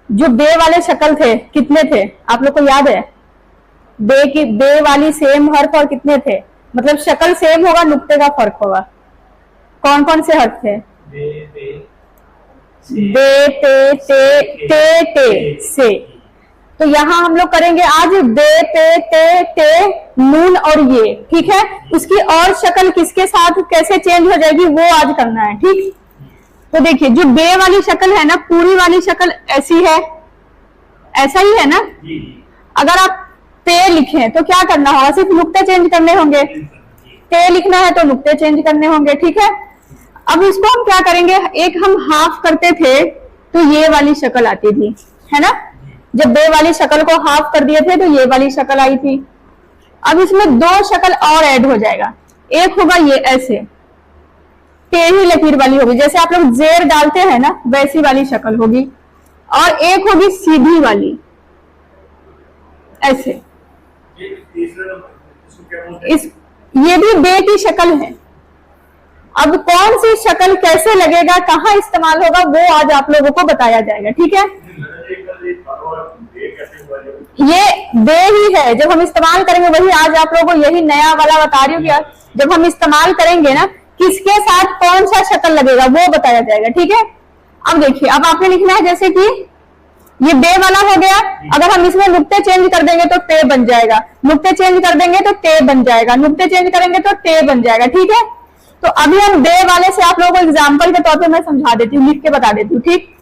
जो बे वाले शक्ल थे कितने थे आप लोग को याद है? बे वाली सेम हर्फ और कितने थे, मतलब शक्ल सेम होगा, नुक्ते का फर्क होगा। कौन कौन से हर्फ थे? बे ते से। तो यहाँ हम लोग करेंगे आज बे ते नून और ये, ठीक है। उसकी और शक्ल किसके साथ कैसे चेंज हो जाएगी वो आज करना है, ठीक। तो देखिए जो बे वाली शक्ल है ना, पूरी वाली शक्ल ऐसी है, ऐसा ही है ना। अगर आप पे लिखें तो क्या करना होगा, सिर्फ नुक्ते चेंज करने होंगे। ते लिखना है तो नुक्ते चेंज करने होंगे, ठीक है। अब इसको हम क्या करेंगे, एक हम हाफ करते थे तो ये वाली शक्ल आती थी, है ना। जब बे वाली शक्ल को हाफ कर दिए थे तो ये वाली शक्ल आई थी। अब इसमें दो शक्ल और ऐड हो जाएगा, एक होगा ये ऐसे टेढ़ी लकीर वाली होगी, जैसे आप लोग जेर डालते हैं ना वैसी वाली शक्ल होगी, और एक होगी सीधी वाली ऐसे। ये भी बे की शक्ल है। अब कौन सी शक्ल कैसे लगेगा, कहाँ इस्तेमाल होगा, वो आज आप लोगों को बताया जाएगा, ठीक है। ये बे ही है, जब हम इस्तेमाल करेंगे वही आज आप लोगों को यही नया वाला बता रही हूँ कि जब हम इस्तेमाल करेंगे ना किसके साथ कौन सा शक्ल लगेगा वो बताया जाएगा, ठीक है। अब देखिए, अब आपने लिखना है जैसे कि ये बे वाला हो गया, अगर हम इसमें नुक्ते चेंज कर देंगे तो ते बन जाएगा, नुक्ते चेंज कर देंगे तो ते बन जाएगा, नुक्ते चेंज करेंगे तो ते बन जाएगा, ठीक है। तो अभी हम बे वाले से आप लोगों को एग्जाम्पल के तौर पे मैं समझा देती हूँ, लिख के बता देती हूँ, ठीक।